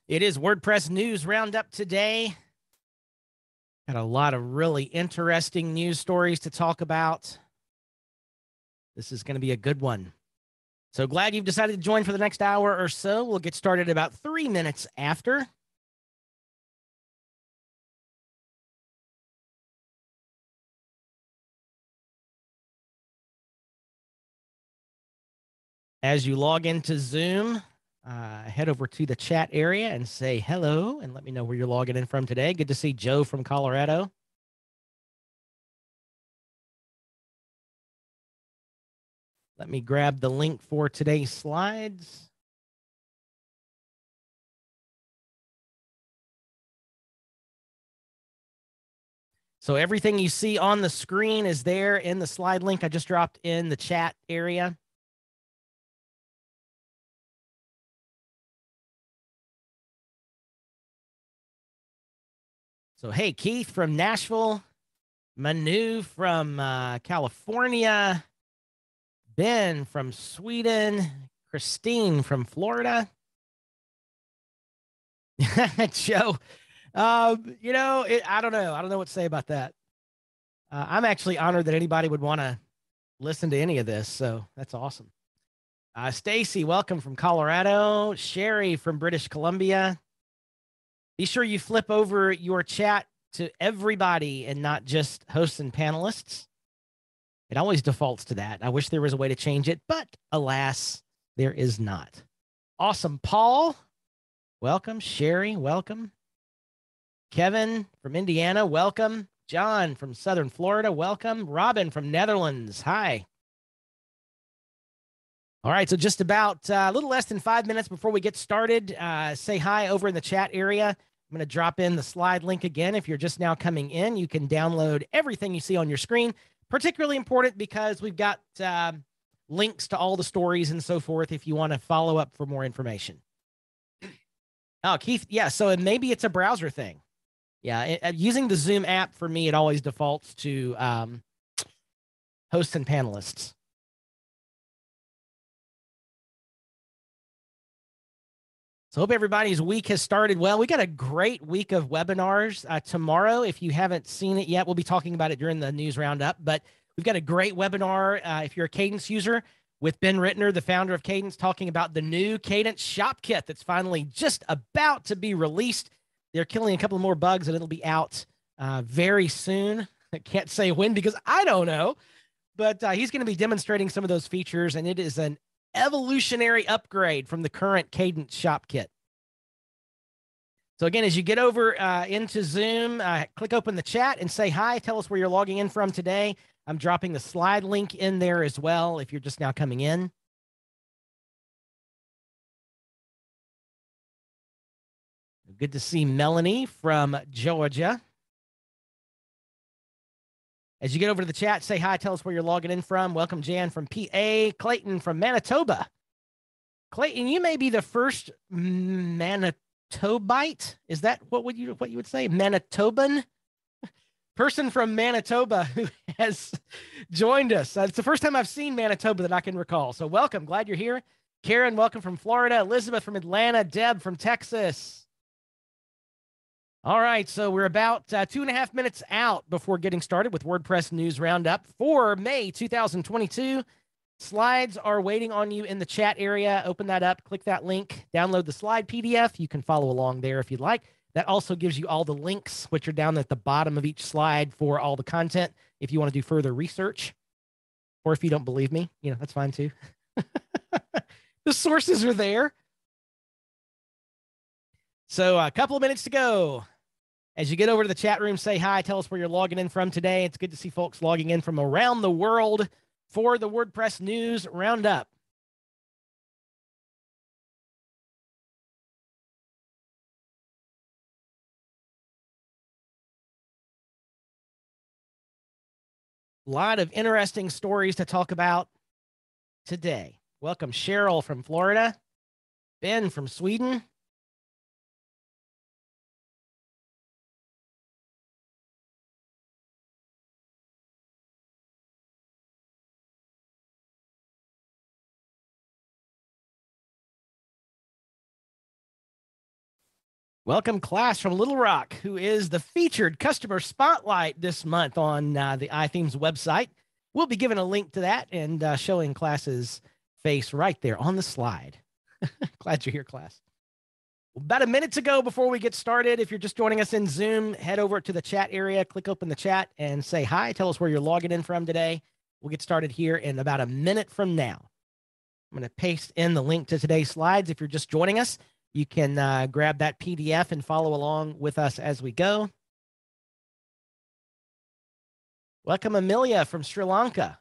It is WordPress News Roundup today. Got a lot of really interesting news stories to talk about. This is going to be a good one. So glad you've decided to join for the next hour or so. We'll get started about 3 minutes after. As you log into Zoom, head over to the chat area and say hello and let me know where you're logging in from today. Good to see Joe from Colorado. Let me grab the link for today's slides. So everything you see on the screen is there in the slide link I just dropped in the chat area. So, hey, Keith from Nashville, Manu from California, Ben from Sweden, Christine from Florida. Joe, I don't know. I don't know what to say about that. I'm actually honored that anybody would want to listen to any of this. So that's awesome. Stacy, welcome from Colorado. Sherry from British Columbia. Be sure you flip over your chat to everybody and not just hosts and panelists. It always defaults to that. I wish there was a way to change it, but alas, there is not. Awesome. Paul, welcome. Sherry, welcome. Kevin from Indiana, welcome. John from Southern Florida, welcome. Robin from Netherlands, hi. All right, so just about a little less than 5 minutes before we get started, say hi over in the chat area. I'm going to drop in the slide link again. If you're just now coming in, you can download everything you see on your screen. Particularly important because we've got links to all the stories and so forth if you want to follow up for more information. Oh, Keith, yeah, so maybe it's a browser thing. Yeah, using the Zoom app, for me, it always defaults to hosts and panelists. So hope everybody's week has started well. We got a great week of webinars tomorrow. If you haven't seen it yet, we'll be talking about it during the news roundup. But we've got a great webinar if you're a Kadence user with Ben Rittner, the founder of Kadence, talking about the new Kadence Shop Kit that's finally just about to be released. They're killing a couple more bugs, and it'll be out very soon. I can't say when because I don't know. But he's going to be demonstrating some of those features, and it is an evolutionary upgrade from the current Kadence Shop Kit. So again, as you get over into Zoom, click open the chat and say hi. Tell us where you're logging in from today. I'm dropping the slide link in there as well if you're just now coming in. Good to see Melanie from Georgia. As you get over to the chat, say hi. Tell us where you're logging in from. Welcome, Jan from PA. Clayton from Manitoba. Clayton, you may be the first Manitobite. Is that what you would say? Manitoban person from Manitoba who has joined us. It's the first time I've seen Manitoba that I can recall. So welcome. Glad you're here. Karen, welcome from Florida. Elizabeth from Atlanta. Deb from Texas. All right, so we're about 2.5 minutes out before getting started with WordPress News Roundup for May 2022. Slides are waiting on you in the chat area. Open that up, click that link, download the slide PDF. You can follow along there if you'd like. That also gives you all the links, which are down at the bottom of each slide for all the content if you want to do further research. Or if you don't believe me, that's fine too. The sources are there. So a couple of minutes to go. As you get over to the chat room, say hi. Tell us where you're logging in from today. It's good to see folks logging in from around the world for the WordPress News Roundup. A lot of interesting stories to talk about today. Welcome, Cheryl from Florida, Ben from Sweden. Welcome, class from Little Rock, who is the featured customer spotlight this month on the iThemes website. We'll be giving a link to that and showing class's face right there on the slide. Glad you're here, class. About a minute to go before we get started. If you're just joining us in Zoom, head over to the chat area, click open the chat, and say hi. Tell us where you're logging in from today. We'll get started here in about a minute from now. I'm going to paste in the link to today's slides. If you're just joining us, you can grab that PDF and follow along with us as we go. Welcome, Amelia from Sri Lanka.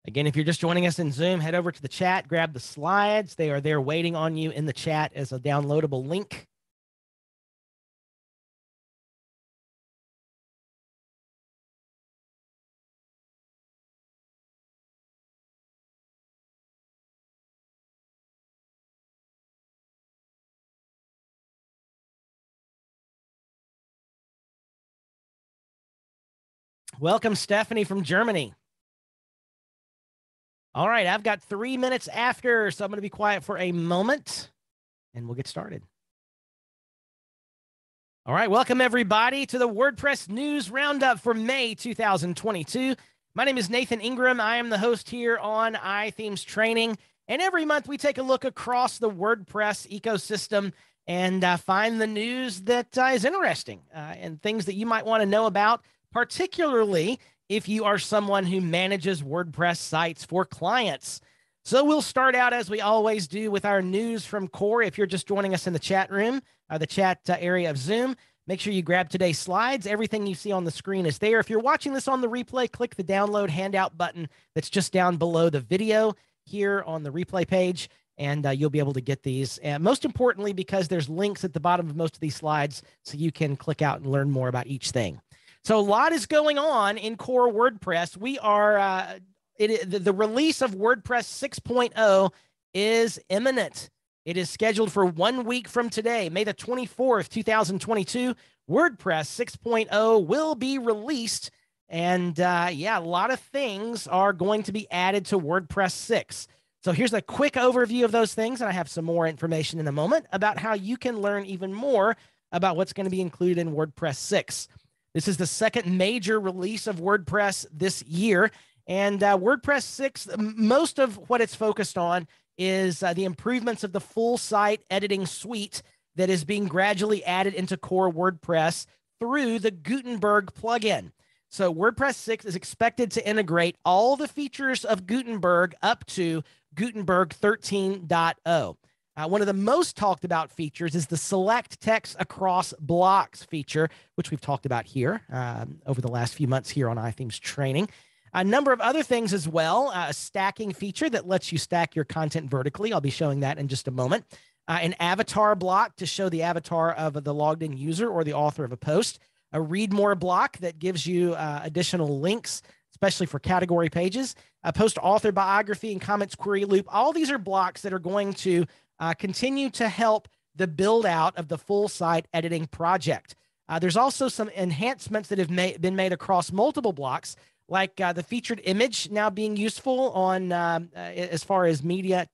Again, if you're just joining us in Zoom, head over to the chat, grab the slides. They are there waiting on you in the chat as a downloadable link. Welcome, Stephanie from Germany. All right, I've got 3 minutes after, so I'm going to be quiet for a moment, and we'll get started. All right, welcome everybody to the WordPress News Roundup for May 2022. My name is Nathan Ingram. I am the host here on iThemes Training, and every month we take a look across the WordPress ecosystem and find the news that is interesting and things that you might want to know about, particularly if you are someone who manages WordPress sites for clients. So we'll start out, as we always do, with our news from Core. If you're just joining us in the chat room, the chat area of Zoom, make sure you grab today's slides. Everything you see on the screen is there. If you're watching this on the replay, click the download handout button that's just down below the video here on the replay page, and you'll be able to get these. And most importantly, because there's links at the bottom of most of these slides, so you can click out and learn more about each thing. So a lot is going on in core WordPress. We are, the release of WordPress 6.0 is imminent. It is scheduled for 1 week from today, May the 24th, 2022. WordPress 6.0 will be released. And yeah, a lot of things are going to be added to WordPress 6. So here's a quick overview of those things. And I have some more information in a moment about how you can learn even more about what's going to be included in WordPress 6. This is the second major release of WordPress this year. And WordPress 6, most of what it's focused on is the improvements of the full site editing suite that is being gradually added into core WordPress through the Gutenberg plugin. So WordPress 6 is expected to integrate all the features of Gutenberg up to Gutenberg 13.0. One of the most talked about features is the select text across blocks feature, which we've talked about here over the last few months here on iThemes Training. A number of other things as well, a stacking feature that lets you stack your content vertically. I'll be showing that in just a moment. An avatar block to show the avatar of the logged in user or the author of a post. A read more block that gives you additional links, especially for category pages. A post author biography and comments query loop. All these are blocks that are going to continue to help the build out of the full site editing project. There's also some enhancements that have been made across multiple blocks, like the featured image now being useful on as far as media,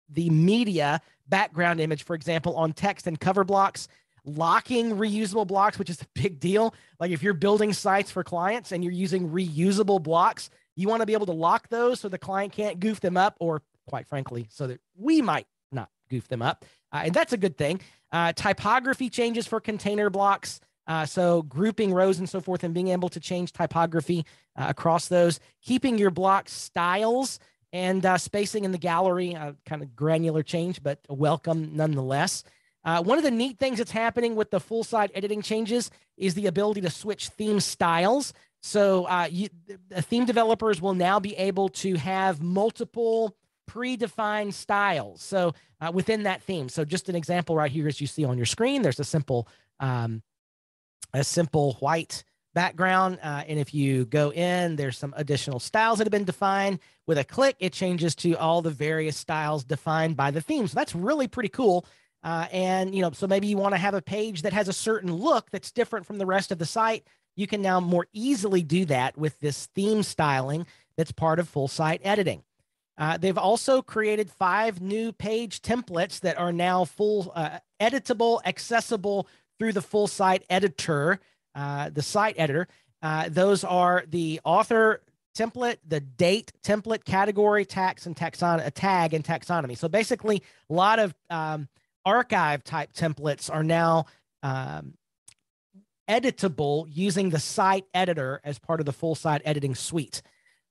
the media background image, for example, on text and cover blocks, locking reusable blocks, which is a big deal. Like if you're building sites for clients and you're using reusable blocks, you want to be able to lock those so the client can't goof them up, or quite frankly, so that we might not goof them up. And that's a good thing. Typography changes for container blocks. So grouping rows and so forth and being able to change typography across those. Keeping your block styles and spacing in the gallery, kind of granular change, but welcome nonetheless. One of the neat things that's happening with the full site editing changes is the ability to switch theme styles. So theme developers will now be able to have multiple predefined styles. So within that theme. So just an example right here, as you see on your screen, there's a simple white background. And if you go in, there's some additional styles that have been defined. With a click, it changes to all the various styles defined by the theme. So that's really pretty cool. And, so maybe you want to have a page that has a certain look that's different from the rest of the site. You can now more easily do that with this theme styling that's part of full site editing. They've also created 5 new page templates that are now full editable, accessible through the full site editor, the site editor. Those are the author template, the date template, category, tax, and tag and taxonomy. So basically, a lot of archive type templates are now editable using the site editor as part of the full site editing suite.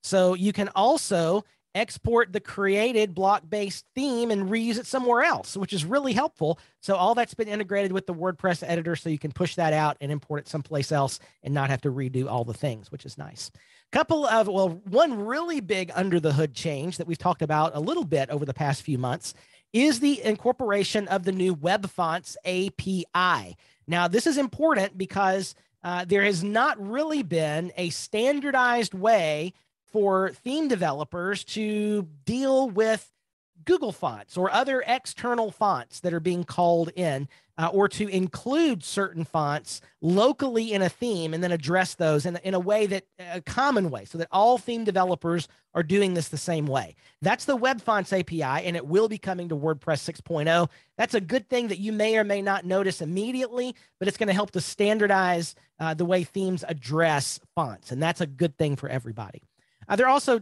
So you can also export the created block-based theme and reuse it somewhere else, which is really helpful. So all that's been integrated with the WordPress editor, so you can push that out and import it someplace else and not have to redo all the things, which is nice. One really big under the hood change that we've talked about a little bit over the past few months is the incorporation of the new Web Fonts API. Now, this is important because there has not really been a standardized way for theme developers to deal with Google fonts or other external fonts that are being called in, or to include certain fonts locally in a theme and then address those in a way that a common way, so that all theme developers are doing this the same way. That's the Web Fonts API, and it will be coming to WordPress 6.0. That's a good thing that you may or may not notice immediately, but it's going to help to standardize the way themes address fonts, and that's a good thing for everybody. They're also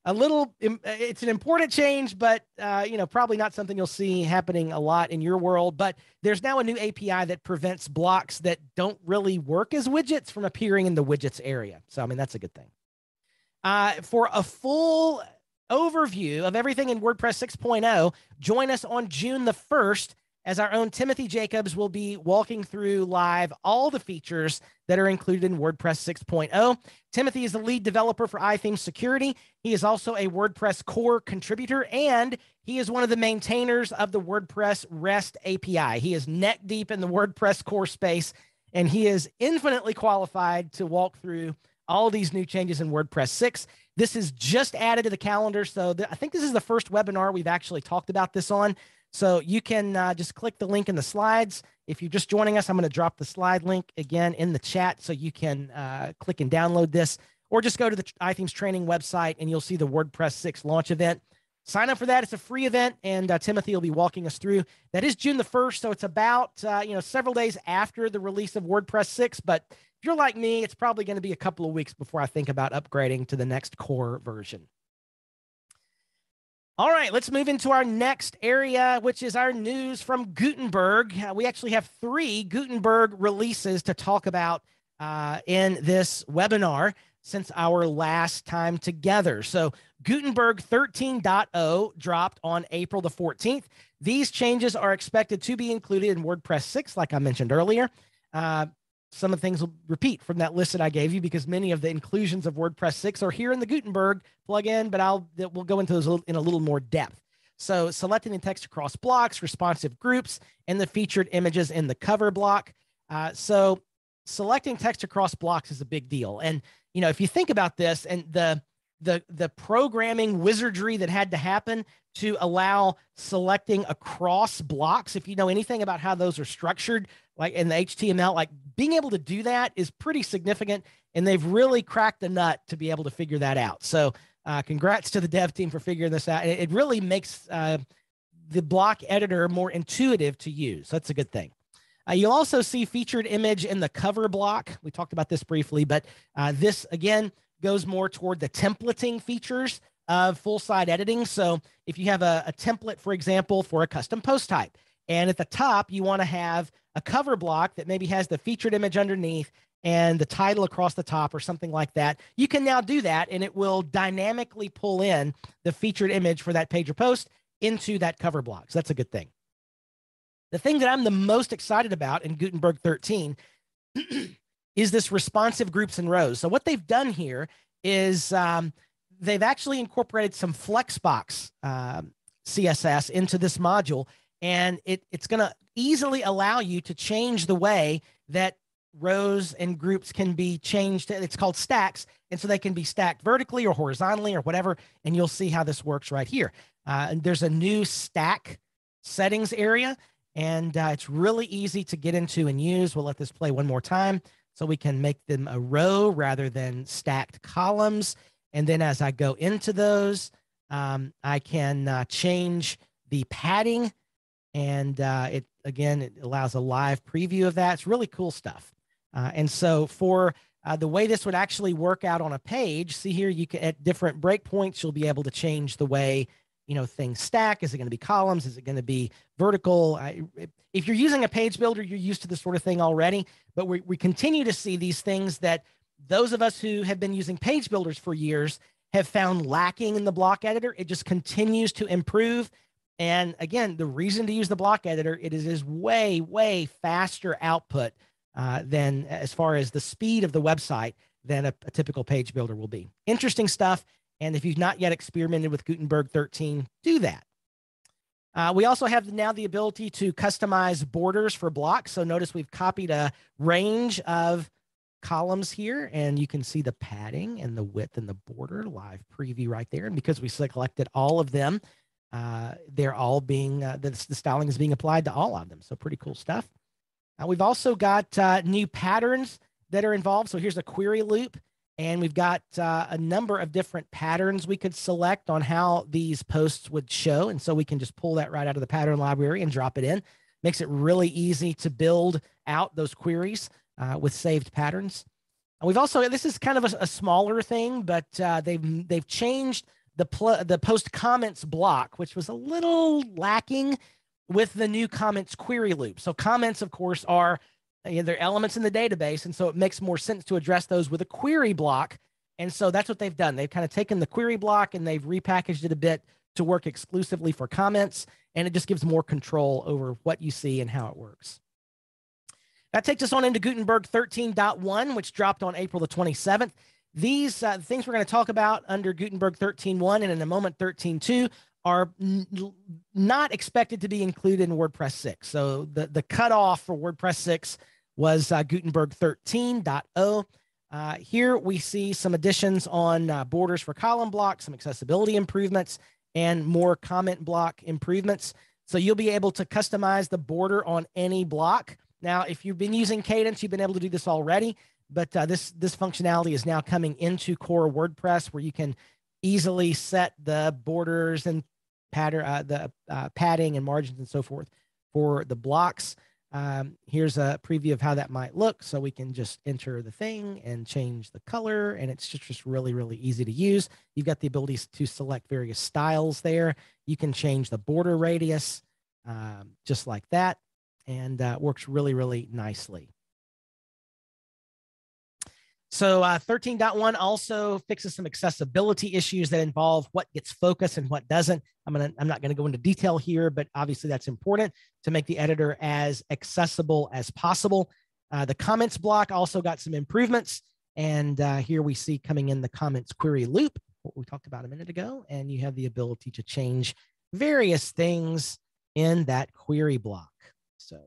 it's an important change, but, probably not something you'll see happening a lot in your world. But there's now a new API that prevents blocks that don't really work as widgets from appearing in the widgets area. So, that's a good thing. For a full overview of everything in WordPress 6.0, join us on June the 1st, as our own Timothy Jacobs will be walking through live all the features that are included in WordPress 6.0. Timothy is the lead developer for iThemes Security. He is also a WordPress core contributor, and he is one of the maintainers of the WordPress REST API. He is neck deep in the WordPress core space, and he is infinitely qualified to walk through all these new changes in WordPress 6. This is just added to the calendar, so I think this is the first webinar we've actually talked about this on. So you can just click the link in the slides. If you're just joining us, I'm going to drop the slide link again in the chat so you can click and download this, or just go to the iThemes training website and you'll see the WordPress 6 launch event. Sign up for that. It's a free event, and Timothy will be walking us through. That is June the 1st, so it's about several days after the release of WordPress 6. But if you're like me, it's probably going to be a couple of weeks before I think about upgrading to the next core version. All right, let's move into our next area, which is our news from Gutenberg. We actually have 3 Gutenberg releases to talk about in this webinar since our last time together. So Gutenberg 13.0 dropped on April the 14th. These changes are expected to be included in WordPress 6, like I mentioned earlier. Some of the things will repeat from that list that I gave you because many of the inclusions of WordPress 6 are here in the Gutenberg plugin, but we'll go into those in a little more depth. So selecting the text across blocks, responsive groups, and the featured images in the cover block. So selecting text across blocks is a big deal. And, if you think about this and the programming wizardry that had to happen to allow selecting across blocks, if you know anything about how those are structured, like in the HTML, like being able to do that is pretty significant, and they've really cracked the nut to be able to figure that out. So congrats to the dev team for figuring this out. It really makes the block editor more intuitive to use. That's a good thing. You'll also see featured image in the cover block. We talked about this briefly, but this, again, goes more toward the templating features of full site editing. So if you have a template, for example, for a custom post type, and at the top, you want to have a cover block that maybe has the featured image underneath and the title across the top or something like that, you can now do that, and it will dynamically pull in the featured image for that page or post into that cover block. So that's a good thing. The thing that I'm the most excited about in Gutenberg 13 is this responsive groups and rows. So what they've done here is they've actually incorporated some Flexbox CSS into this module, and it's going to easily allow you to change the way that rows and groups can be changed. It's called stacks, and so they can be stacked vertically or horizontally or whatever, and you'll see how this works right here. And there's a new stack settings area, And it's really easy to get into and use. We'll let this play one more time so we can make them a row rather than stacked columns. And then as I go into those, I can change the padding, and it allows a live preview of that. It's really cool stuff. And so for the way this would actually work out on a page, see here, you can at different breakpoints, you'll be able to change the way things stack. Is it going to be columns? Is it going to be vertical? If you're using a page builder, you're used to this sort of thing already, but we continue to see these things that those of us who have been using page builders for years have found lacking in the block editor. It just continues to improve. And again, the reason to use the block editor, it is way, way faster output than as far as the speed of the website than a typical page builder will be. Interesting stuff. And if you've not yet experimented with Gutenberg 13, do that. We also have now the ability to customize borders for blocks. So notice we've copied a range of columns here, and you can see the padding and the width and the border live preview right there. And because we selected all of them, they're all being, the styling is being applied to all of them. So pretty cool stuff. We've also got new patterns that are involved. So here's a query loop. And we've got a number of different patterns we could select on how these posts would show. And so we can just pull that right out of the pattern library and drop it in. Makes it really easy to build out those queries with saved patterns. And we've also, this is kind of a smaller thing, but they've changed the post comments block, which was a little lacking with the new comments query loop. So comments, of course, are they're elements in the database, and so it makes more sense to address those with a query block. And so that's what they've done. They've kind of taken the query block and they've repackaged it a bit to work exclusively for comments, and it just gives more control over what you see and how it works. That takes us on into Gutenberg 13.1, which dropped on April the 27th. These things we're going to talk about under Gutenberg 13.1 and in a moment 13.2 are not expected to be included in WordPress 6. So the cutoff for WordPress 6 was Gutenberg 13.0. Here we see some additions on borders for column blocks, some accessibility improvements, and more comment block improvements. So you'll be able to customize the border on any block. Now, if you've been using Kadence, you've been able to do this already, but this functionality is now coming into core WordPress, where you can easily set the borders and pattern, padding and margins and so forth for the blocks. Here's a preview of how that might look. So we can just enter the thing and change the color, and it's just really, really easy to use. You've got the ability to select various styles there. You can change the border radius just like that, and works really, really nicely. So 13.1 also fixes some accessibility issues that involve what gets focused and what doesn't. I'm not going to go into detail here, but obviously that's important to make the editor as accessible as possible. The comments block also got some improvements. And here we see coming in the comments query loop, what we talked about a minute ago. And you have the ability to change various things in that query block. So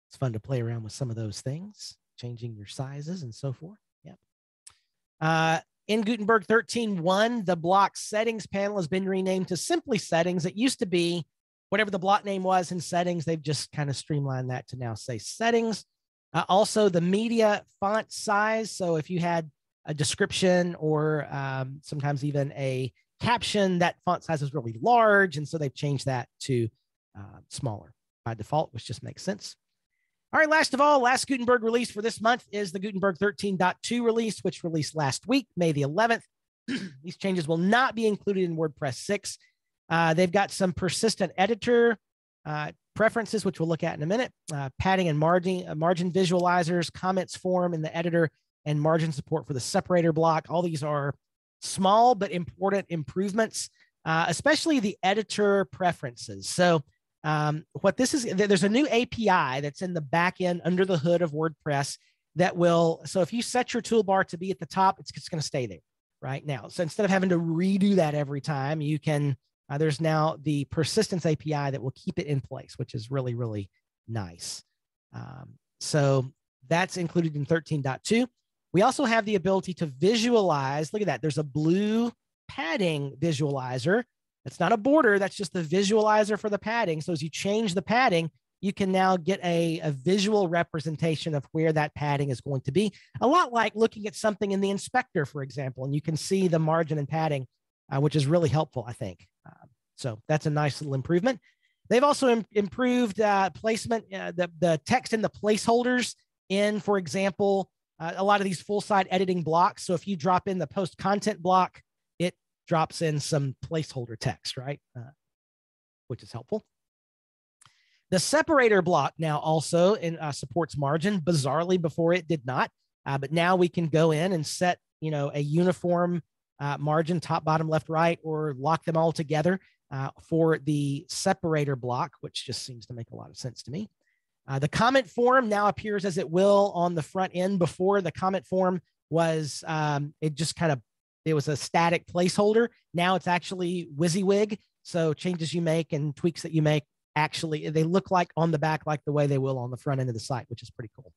it's fun to play around with some of those things, changing your sizes and so forth. Yep. In Gutenberg 13.1, the block settings panel has been renamed to simply settings. It used to be whatever the block name was in settings. They've just kind of streamlined that to now say settings. Also, the media font size. So if you had a description or sometimes even a caption, that font size is really large. And so they've changed that to smaller by default, which just makes sense. All right, last of all, last Gutenberg release for this month is the Gutenberg 13.2 release, which released last week, May the 11th. These changes will not be included in WordPress 6. They've got some persistent editor preferences, which we'll look at in a minute, padding and margin visualizers, comments form in the editor, and margin support for the separator block. All these are small but important improvements, especially the editor preferences. So what this is, there's a new API that's in the back end under the hood of WordPress that will, so if you set your toolbar to be at the top, it's going to stay there right now. So instead of having to redo that every time, you can, there's now the persistence API that will keep it in place, which is really, really nice. So that's included in 13.2. We also have the ability to visualize, look at that, there's a blue padding visualizer That's not a border. That's just the visualizer for the padding. So as you change the padding, you can now get a visual representation of where that padding is going to be. A lot like looking at something in the inspector, for example, and you can see the margin and padding, which is really helpful, I think. So that's a nice little improvement. They've also improved placement, the text in the placeholders in, for example, a lot of these full site editing blocks. So if you drop in the post content block, it drops in some placeholder text, right? Which is helpful. The separator block now also supports margin. Bizarrely, before it did not, but now we can go in and set, a uniform margin, top, bottom, left, right, or lock them all together for the separator block, which just seems to make a lot of sense to me. The comment form now appears as it will on the front end. Before, the comment form was, it was a static placeholder. Now it's actually WYSIWYG. So changes you make and tweaks that you make, actually, they look like on the back, like the way they will on the front end of the site, which is pretty cool.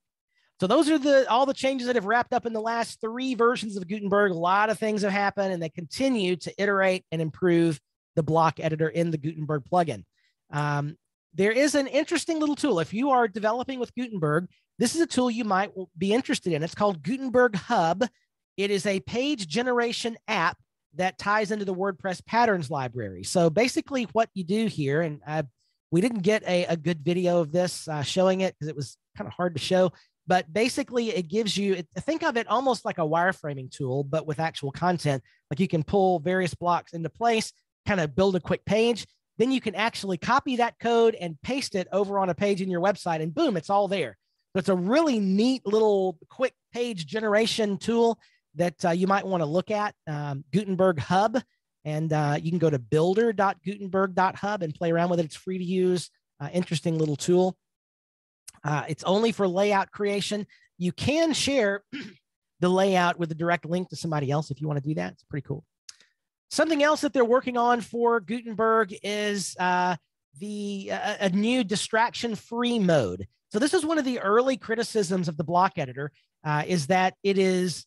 So those are all the changes that have wrapped up in the last 3 versions of Gutenberg. A lot of things have happened, and they continue to iterate and improve the block editor in the Gutenberg plugin. There is an interesting little tool. If you are developing with Gutenberg, this is a tool you might be interested in. It's called Gutenberg Hub. It is a page generation app that ties into the WordPress patterns library. So basically what you do here, and we didn't get a good video of this showing it because it was kind of hard to show, but basically it gives you, think of it almost like a wireframing tool, but with actual content. Like you can pull various blocks into place, kind of build a quick page. Then you can actually copy that code and paste it over on a page in your website, and boom, it's all there. So it's a really neat little quick page generation tool that you might want to look at, Gutenberg Hub. And you can go to builder.gutenberg.hub and play around with it. It's free to use, interesting little tool. It's only for layout creation. You can share the layout with a direct link to somebody else if you want to do that. It's pretty cool. Something else that they're working on for Gutenberg is a new distraction-free mode. So this is one of the early criticisms of the block editor, is that it is,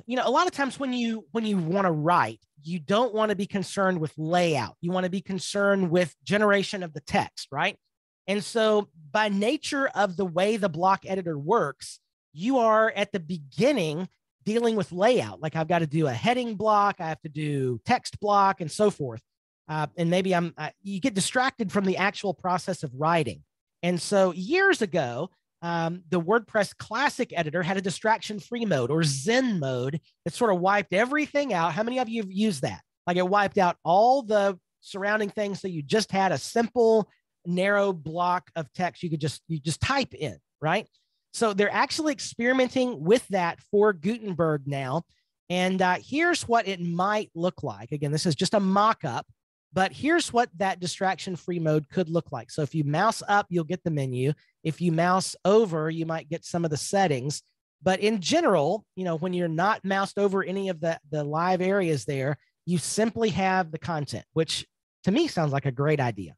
a lot of times when you want to write, you don't want to be concerned with layout. You want to be concerned with generation of the text, right? And so by nature of the way the block editor works, you are at the beginning dealing with layout. Like I've got to do a heading block, I have to do text block, and so forth. And maybe you get distracted from the actual process of writing. And so years ago, the WordPress Classic editor had a distraction-free mode, or Zen mode, that sort of wiped everything out. How many of you have used that? Like it wiped out all the surrounding things, so you just had a simple, narrow block of text you just type in, right? So they're actually experimenting with that for Gutenberg now. And here's what it might look like. Again, this is just a mock-up, but here's what that distraction-free mode could look like. So if you mouse up, you'll get the menu. If you mouse over, you might get some of the settings. But in general, when you're not moused over any of the live areas there, you simply have the content, which to me sounds like a great idea.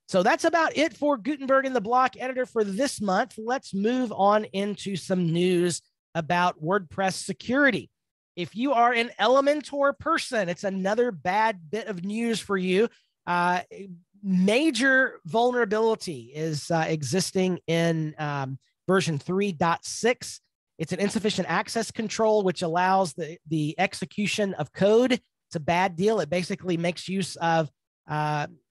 So that's about it for Gutenberg and the block editor for this month. Let's move on into some news about WordPress security. If you are an Elementor person, it's another bad bit of news for you. Major vulnerability is existing in version 3.6. It's an insufficient access control, which allows the execution of code. It's a bad deal. It basically makes use of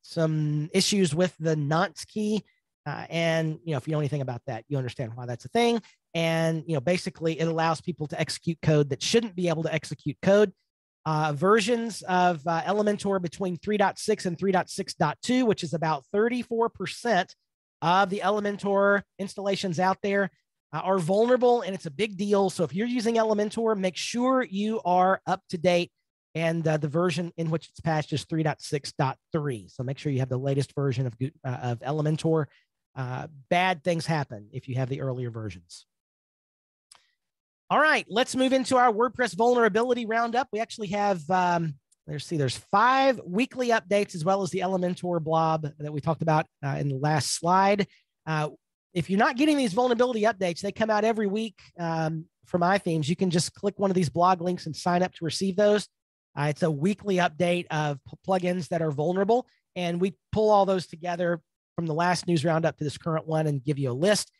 some issues with the nonce key. And, if you know anything about that, you understand why that's a thing. And, basically it allows people to execute code that shouldn't be able to execute code. Versions of Elementor between 3.6 and 3.6.2, which is about 34% of the Elementor installations out there, are vulnerable, and it's a big deal. So if you're using Elementor, make sure you are up to date. And the version in which it's patched is 3.6.3. So make sure you have the latest version of Elementor. Bad things happen if you have the earlier versions. All right, let's move into our WordPress Vulnerability Roundup. We actually have, there's 5 weekly updates, as well as the Elementor blob that we talked about in the last slide. If you're not getting these vulnerability updates, they come out every week from iThemes. You can just click one of these blog links and sign up to receive those. It's a weekly update of plugins that are vulnerable, and we pull all those together from the last news roundup to this current one and give you a list.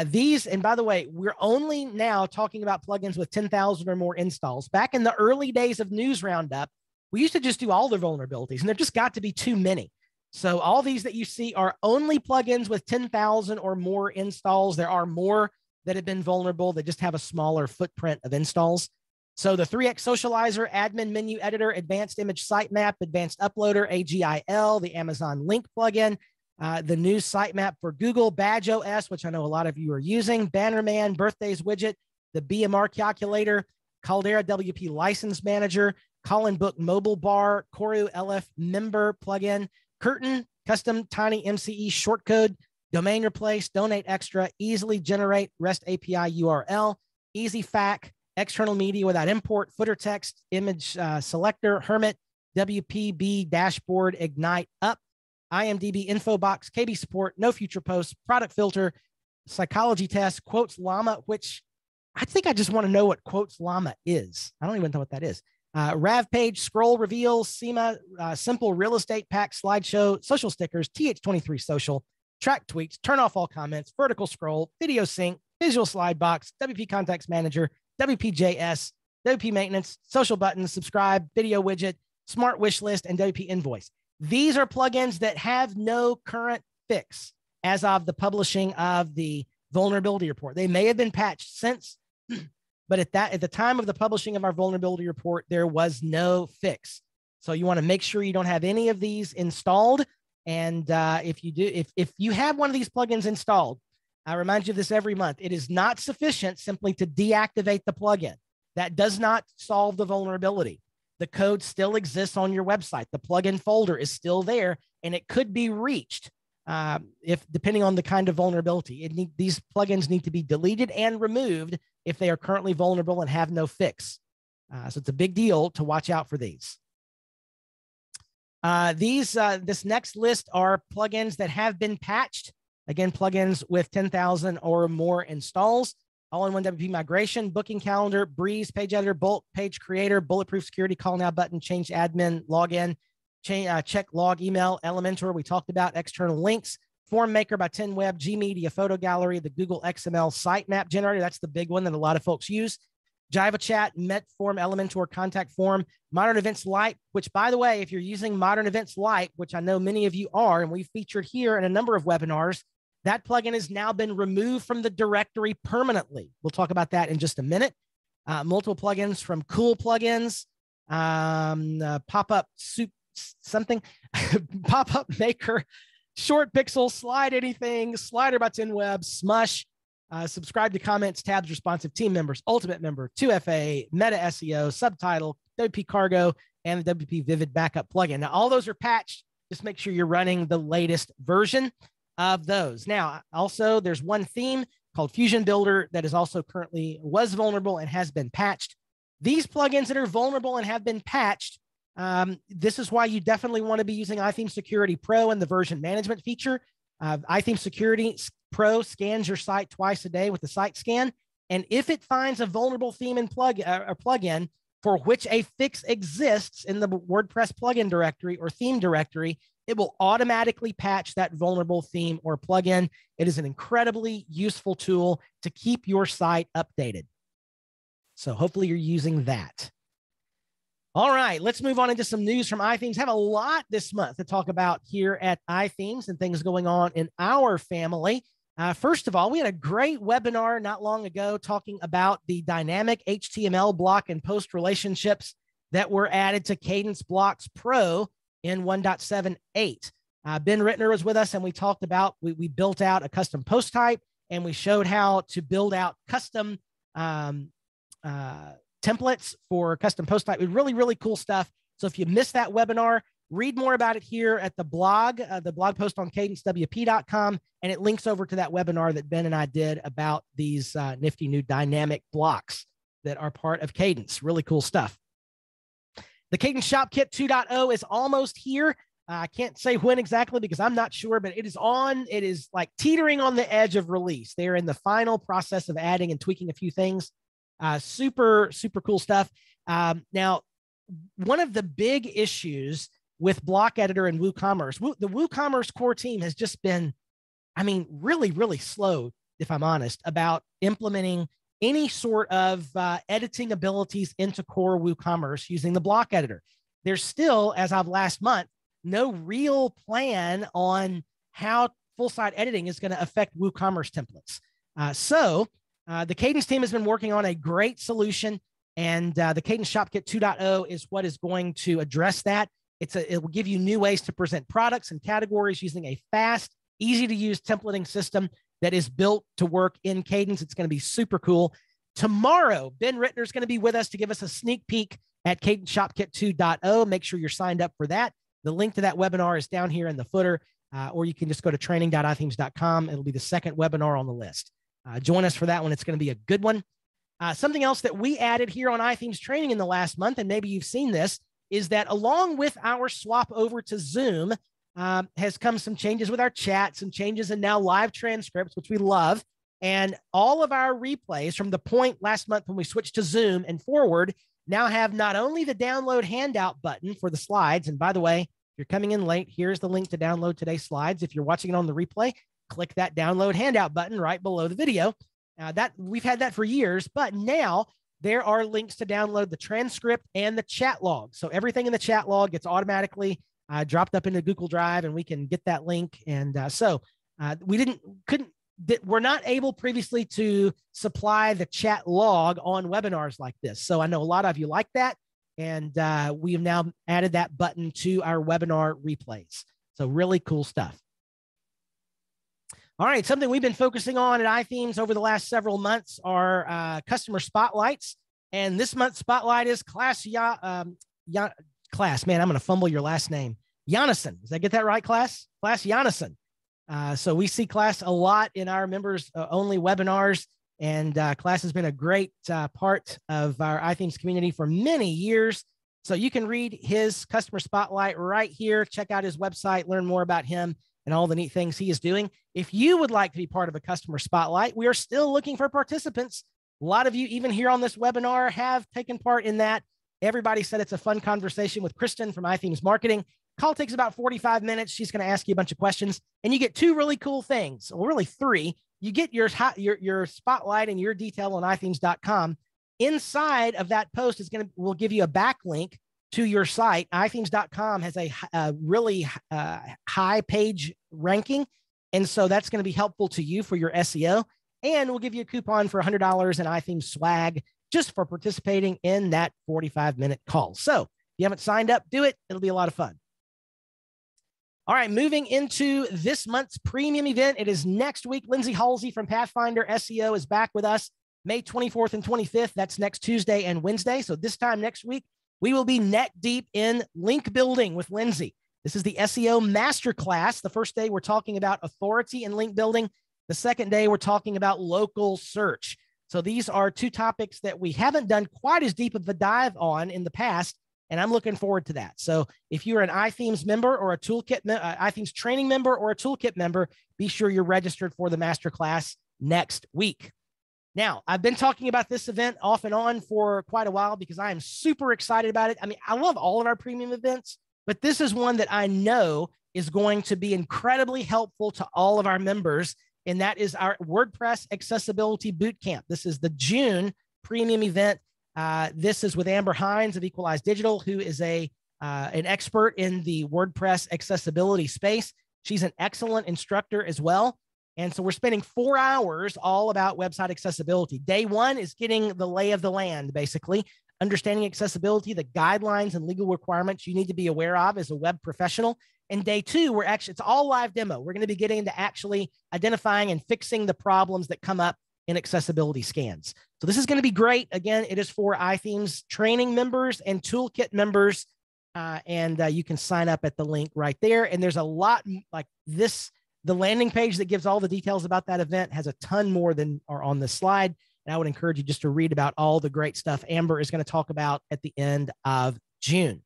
These, and by the way, we're only now talking about plugins with 10,000 or more installs. Back in the early days of news roundup, we used to just do all the vulnerabilities, and there just got to be too many. So all these that you see are only plugins with 10,000 or more installs. There are more that have been vulnerable that just have a smaller footprint of installs. So the 3x Socializer, Admin Menu Editor, Advanced Image Sitemap, Advanced Uploader, AGIL, the Amazon Link plugin, the new sitemap for Google, Badge OS, which I know a lot of you are using, Bannerman, Birthdays widget, the BMR calculator, Caldera WP License Manager, Colin Book Mobile Bar, Koru LF Member plugin, Curtain, Custom Tiny MCE Shortcode, Domain Replace, Donate Extra, Easily Generate REST API URL, Easy FAQ, External Media Without Import, Footer Text, Image Selector, Hermit, WPB Dashboard, Ignite Up, IMDb Info Box, KB Support, No Future Posts, Product Filter, Psychology Test, Quotes Llama, which I think I just want to know what Quotes Llama is. I don't even know what that is. Rav Page, Scroll Reveal, SEMA, Simple Real Estate Pack, Slideshow, Social Stickers, TH23 Social, Track Tweets, Turn Off All Comments, Vertical Scroll, Video Sync, Visual Slide Box, WP Context Manager, WPJS, WP Maintenance, Social Buttons, Subscribe, Video Widget, Smart Wish List, and WP Invoice. These are plugins that have no current fix as of the publishing of the vulnerability report. They may have been patched since, but at the time of the publishing of our vulnerability report, there was no fix. So you want to make sure you don't have any of these installed. And if you do, if you have one of these plugins installed, I remind you of this every month. It is not sufficient simply to deactivate the plugin. That does not solve the vulnerability. The code still exists on your website. The plugin folder is still there, and it could be reached if depending on the kind of vulnerability. These plugins need to be deleted and removed if they are currently vulnerable and have no fix. So it's a big deal to watch out for these. This next list are plugins that have been patched. Again, plugins with 10,000 or more installs. All-in-one WP migration, booking calendar, Breeze, page editor, bulk, page creator, bulletproof security, call now button, change admin, login, check log email, Elementor, we talked about, external links, form maker by 10web, Gmedia photo gallery, the Google XML sitemap generator. That's the big one that a lot of folks use. Java chat, Metform, Elementor contact form, Modern Events Lite, which by the way, if you're using Modern Events Lite, which I know many of you are, and we've featured here in a number of webinars, that plugin has now been removed from the directory permanently. We'll talk about that in just a minute. Multiple plugins from Cool Plugins, Pop-Up Soup, something, Pop-Up Maker, Short Pixel, Slide Anything, Slider by 10web, Smush, Subscribe to Comments, Tabs, Responsive Team Members, Ultimate Member, 2FA, Meta SEO, Subtitle, WP Cargo, and the WP Vivid Backup plugin. Now, all those are patched. Just make sure you're running the latest version of those. Now, also, there's one theme called Fusion Builder that is also was vulnerable and has been patched. These plugins that are vulnerable and have been patched, this is why you definitely want to be using iThemes Security Pro and the version management feature. iThemes Security Pro scans your site twice a day with the site scan. And if it finds a vulnerable theme and plugin for which a fix exists in the WordPress plugin directory or theme directory, it will automatically patch that vulnerable theme or plugin. It is an incredibly useful tool to keep your site updated. So hopefully you're using that. All right, let's move on into some news from iThemes. Have a lot this month to talk about here at iThemes and things going on in our family. First of all, we had a great webinar not long ago talking about the dynamic HTML block and post relationships that were added to Kadence Blocks Pro in 1.78. Ben Rittner was with us, and we talked about, we built out a custom post type, and we showed how to build out custom templates for custom post type. Really, really cool stuff. So if you missed that webinar, read more about it here at the blog post on cadencewp.com, and it links over to that webinar that Ben and I did about these nifty new dynamic blocks that are part of Kadence. Really cool stuff. The Kadence Shop Kit 2.0 is almost here. I can't say when exactly because I'm not sure, but it is on. It is like teetering on the edge of release. They're in the final process of adding and tweaking a few things. Super, super cool stuff. Now, one of the big issues with Block Editor and WooCommerce, the WooCommerce core team has just been, I mean, really, really slow, if I'm honest, about implementing any sort of editing abilities into core WooCommerce using the Block Editor. There's still, as of last month, no real plan on how full-site editing is going to affect WooCommerce templates. So the Kadence team has been working on a great solution, and the Kadence ShopKit 2.0 is what is going to address that. It will give you new ways to present products and categories using a fast, easy-to-use templating system that is built to work in Kadence. It's going to be super cool. Tomorrow, Ben Rittner is going to be with us to give us a sneak peek at Kadence ShopKit 2.0. Make sure you're signed up for that. The link to that webinar is down here in the footer, or you can just go to training.iThemes.com. It'll be the second webinar on the list. Join us for that one. It's going to be a good one. Something else that we added here on iThemes training in the last month, and maybe you've seen this, is that along with our swap over to Zoom, has come some changes with our chat, some changes in now live transcripts, which we love. And all of our replays from the point last month when we switched to Zoom and forward now have not only the download handout button for the slides. And by the way, if you're coming in late, here's the link to download today's slides. If you're watching it on the replay, click that download handout button right below the video. That we've had that for years, but now there are links to download the transcript and the chat log. So everything in the chat log gets automatically dropped up into Google Drive, and we can get that link. And we're not able previously to supply the chat log on webinars like this. So I know a lot of you like that, and we have now added that button to our webinar replays. So really cool stuff. All right, something we've been focusing on at iThemes over the last several months are customer spotlights. And this month's spotlight is Class, man, I'm going to fumble your last name. Janssen. Did I get that right, Class? Class Janssen. So we see Class a lot in our members only webinars, and Class has been a great part of our iThemes community for many years. So you can read his customer spotlight right here. Check out his website, learn more about him and all the neat things he is doing. If you would like to be part of a customer spotlight, we are still looking for participants. A lot of you, even here on this webinar, have taken part in that. Everybody said it's a fun conversation with Kristen from iThemes Marketing. Call takes about 45 minutes. She's going to ask you a bunch of questions, and you get two really cool things, or really three. You get your spotlight and your detail on iThemes.com. Inside of that post will give you a backlink to your site. iThemes.com has a really high page ranking, and so that's going to be helpful to you for your SEO. And we'll give you a coupon for $100 in iThemes swag just for participating in that 45-minute call. So if you haven't signed up, do it. It'll be a lot of fun. All right, moving into this month's premium event. It is next week. Lindsay Halsey from Pathfinder SEO is back with us May 24th and 25th. That's next Tuesday and Wednesday. So this time next week, we will be neck deep in link building with Lindsay. This is the SEO masterclass. The first day, we're talking about authority and link building. The second day, we're talking about local search. So these are two topics that we haven't done quite as deep of a dive on in the past, and I'm looking forward to that. So if you're an iThemes member or a Toolkit, iThemes training member or a Toolkit member, be sure you're registered for the masterclass next week. Now, I've been talking about this event off and on for quite a while because I am super excited about it. I mean, I love all of our premium events, but this is one that I know is going to be incredibly helpful to all of our members, and that is our WordPress Accessibility Bootcamp. This is the June premium event. This is with Amber Hines of Equalized Digital, who is an expert in the WordPress accessibility space. She's an excellent instructor as well. And so we're spending 4 hours all about website accessibility. Day one is getting the lay of the land, basically, understanding accessibility, the guidelines and legal requirements you need to be aware of as a web professional. And day two, it's all live demo. We're going to be getting into actually identifying and fixing the problems that come up in accessibility scans. So this is going to be great. Again, it is for iThemes training members and Toolkit members. And you can sign up at the link right there. And there's a lot like this. The landing page that gives all the details about that event has a ton more than are on this slide. And I would encourage you just to read about all the great stuff Amber is going to talk about at the end of June.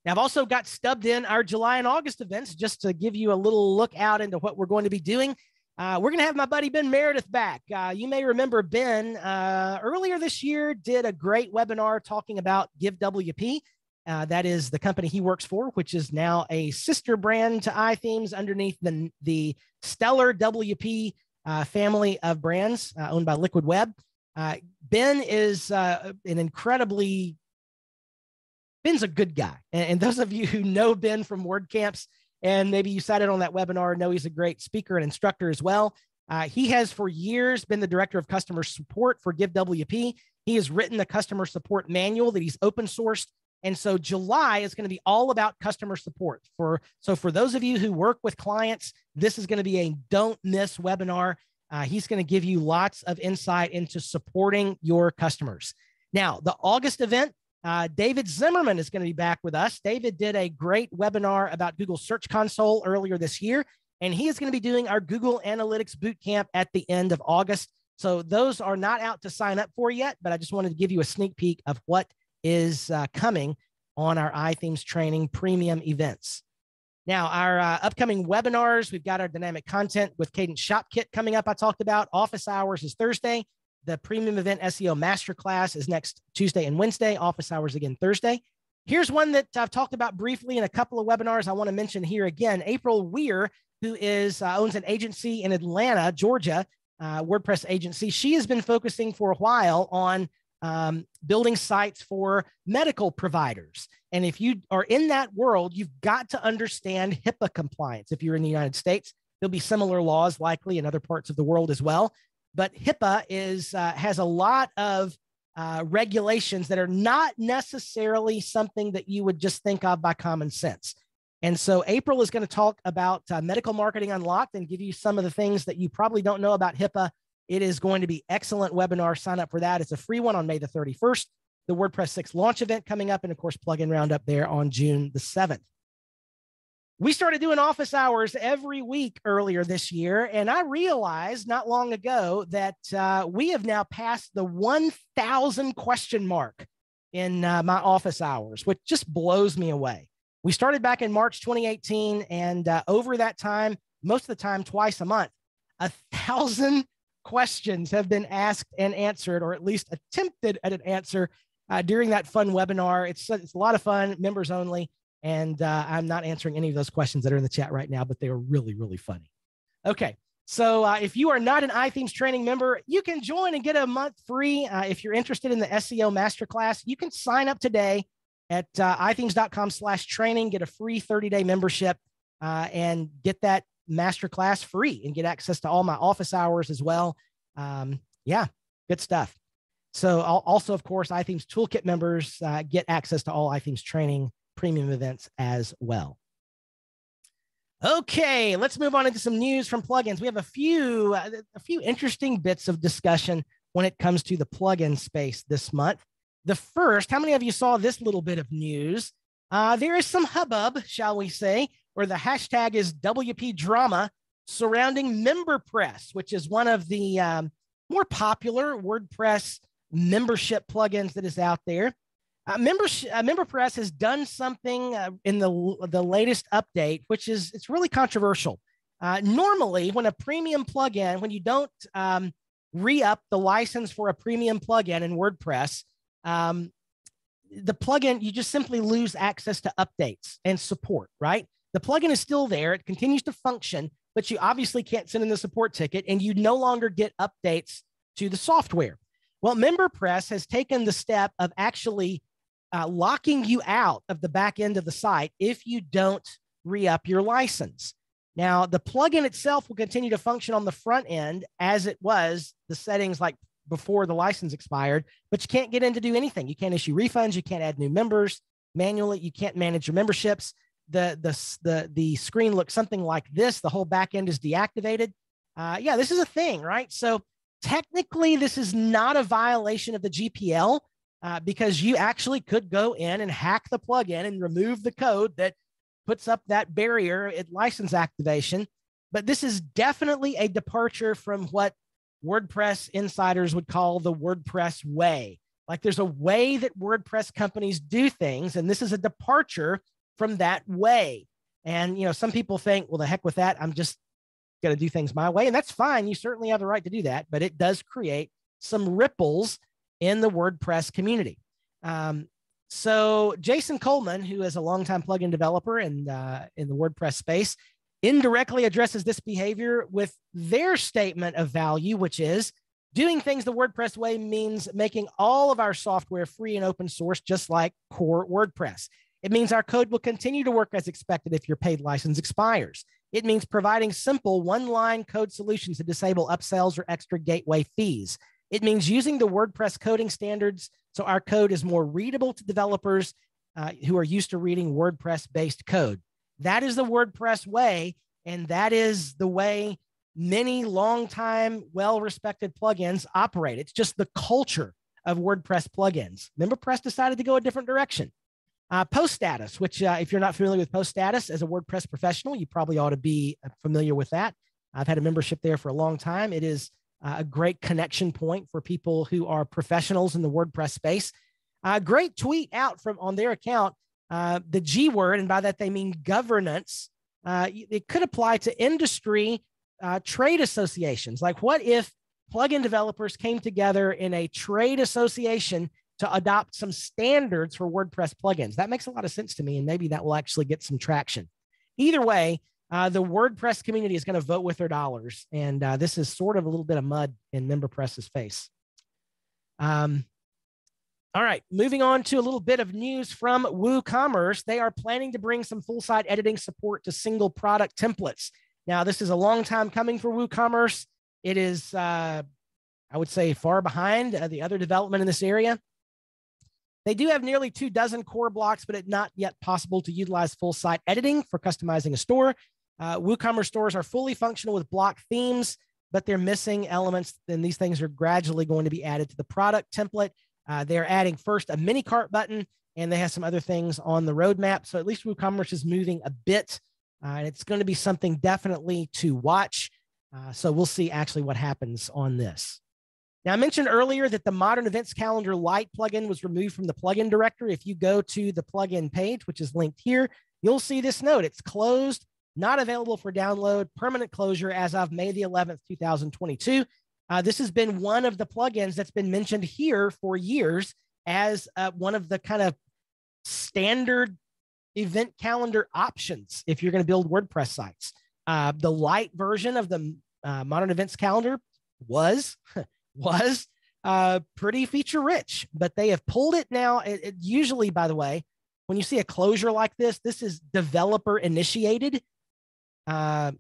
Now, I've also got stubbed in our July and August events just to give you a little look out into what we're going to be doing. We're going to have my buddy Ben Meredith back. You may remember Ben earlier this year did a great webinar talking about GiveWP. That is the company he works for, which is now a sister brand to iThemes underneath the stellar WP family of brands owned by Liquid Web. Ben is Ben's a good guy. And those of you who know Ben from WordCamps, and maybe you sat in on that webinar, know he's a great speaker and instructor as well. He has for years been the director of customer support for GiveWP. He has written the customer support manual that he's open sourced. And so July is going to be all about customer support. So for those of you who work with clients, this is going to be a don't miss webinar. He's going to give you lots of insight into supporting your customers. Now, the August event, David Zimmerman is going to be back with us. David did a great webinar about Google Search Console earlier this year, and he is going to be doing our Google Analytics Bootcamp at the end of August. So those are not out to sign up for yet, but I just wanted to give you a sneak peek of what is coming on our iThemes training premium events. Now, our upcoming webinars, we've got our dynamic content with Kadence Shop Kit coming up. I talked about office hours is Thursday. The premium event SEO masterclass is next Tuesday and Wednesday. Office hours again Thursday. Here's one that I've talked about briefly in a couple of webinars. I want to mention here again. April Weir, who owns an agency in Atlanta, Georgia, WordPress agency. She has been focusing for a while on building sites for medical providers. And if you are in that world, you've got to understand HIPAA compliance. If you're in the United States, there'll be similar laws likely in other parts of the world as well. But HIPAA has a lot of regulations that are not necessarily something that you would just think of by common sense. And so April is going to talk about Medical Marketing Unlocked and give you some of the things that you probably don't know about HIPAA. It is going to be excellent webinar. Sign up for that. It's a free one on May the 31st. The WordPress 6 launch event coming up, and of course, plugin roundup there on June the 7th. We started doing office hours every week earlier this year, and I realized not long ago that we have now passed the 1,000 question mark in my office hours, which just blows me away. We started back in March 2018, and over that time, most of the time, twice a month, 1,000 questions have been asked and answered, or at least attempted at an answer during that fun webinar. It's a lot of fun, members only. And I'm not answering any of those questions that are in the chat right now, but they are really, really funny. Okay, so if you are not an iThemes training member, you can join and get a month free. If you're interested in the SEO Masterclass, you can sign up today at iThemes.com/training, get a free 30-day membership and get that Masterclass free and get access to all my office hours as well. Yeah, good stuff. So also, of course, iThemes Toolkit members get access to all iThemes training premium events as well. Okay, let's move on into some news from plugins. We have a few interesting bits of discussion when it comes to the plugin space this month. The first, how many of you saw this little bit of news? There is some hubbub, shall we say, where the hashtag is WP drama surrounding MemberPress, which is one of the more popular WordPress membership plugins that is out there. MemberPress has done something in the latest update, which is it's really controversial. Normally, when a premium plugin, when you don't re-up the license for a premium plugin in WordPress, the plugin, you just simply lose access to updates and support, right? The plugin is still there. It continues to function, but you obviously can't send in the support ticket and you no longer get updates to the software. Well, MemberPress has taken the step of actually locking you out of the back end of the site if you don't re-up your license. Now, the plugin itself will continue to function on the front end as it was, the settings like before the license expired, but you can't get in to do anything. You can't issue refunds. You can't add new members manually. You can't manage your memberships. The screen looks something like this. The whole back end is deactivated. Yeah, this is a thing, right? So technically, this is not a violation of the GPL. Because you actually could go in and hack the plugin and remove the code that puts up that barrier at license activation. But this is definitely a departure from what WordPress insiders would call the WordPress way. Like there's a way that WordPress companies do things, and this is a departure from that way. And, you know, some people think, well, the heck with that. I'm just going to do things my way. And that's fine. You certainly have the right to do that, but it does create some ripples in the WordPress community. So Jason Coleman, who is a longtime plugin developer in the WordPress space, indirectly addresses this behavior with their statement of value, which is doing things the WordPress way means making all of our software free and open source, just like core WordPress. It means our code will continue to work as expected if your paid license expires. It means providing simple one-line code solutions to disable upsells or extra gateway fees. It means using the WordPress coding standards so our code is more readable to developers who are used to reading WordPress-based code. That is the WordPress way, and that is the way many long-time, well-respected plugins operate. It's just the culture of WordPress plugins. MemberPress decided to go a different direction. Post status, which if you're not familiar with post status as a WordPress professional, you probably ought to be familiar with that. I've had a membership there for a long time. It is a great connection point for people who are professionals in the WordPress space. Great tweet out from on their account, the G word, and by that they mean governance. It could apply to industry trade associations. Like, what if plugin developers came together in a trade association to adopt some standards for WordPress plugins? That makes a lot of sense to me, and maybe that will actually get some traction. Either way, the WordPress community is going to vote with their dollars, and this is sort of a little bit of mud in MemberPress's face. All right, moving on to a little bit of news from WooCommerce. They are planning to bring some full-site editing support to single product templates. Now, this is a long time coming for WooCommerce. It is, I would say, far behind the other development in this area. They do have nearly 24 core blocks, but it's not yet possible to utilize full site editing for customizing a store. WooCommerce stores are fully functional with block themes, but they're missing elements, and these things are gradually going to be added to the product template. They're adding first a mini cart button, and they have some other things on the roadmap. So at least WooCommerce is moving a bit, and it's going to be something definitely to watch. So we'll see actually what happens on this. Now, I mentioned earlier that the Modern Events Calendar Lite plugin was removed from the plugin directory. If you go to the plugin page, which is linked here, you'll see this note. It's closed, not available for download, permanent closure as of May the 11th, 2022. This has been one of the plugins that's been mentioned here for years as one of the kind of standard event calendar options if you're going to build WordPress sites. The Lite version of the Modern Events Calendar was pretty feature rich, but they have pulled it now. It usually, by the way, when you see a closure like this is developer initiated. I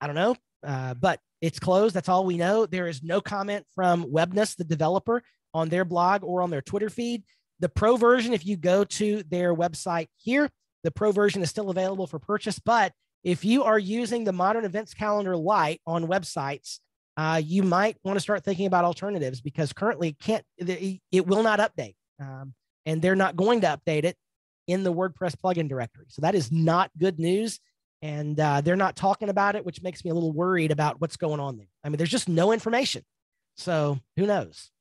don't know, but it's closed. That's all we know. There is no comment from Webness, the developer, on their blog or on their Twitter feed. The pro version, if you go to their website here, the pro version is still available for purchase. But if you are using the Modern Events Calendar Lite on websites, you might want to start thinking about alternatives, because currently it will not update, and they're not going to update it in the WordPress plugin directory. So that is not good news, and they're not talking about it, which makes me a little worried about what's going on there. I mean, there's just no information, so who knows?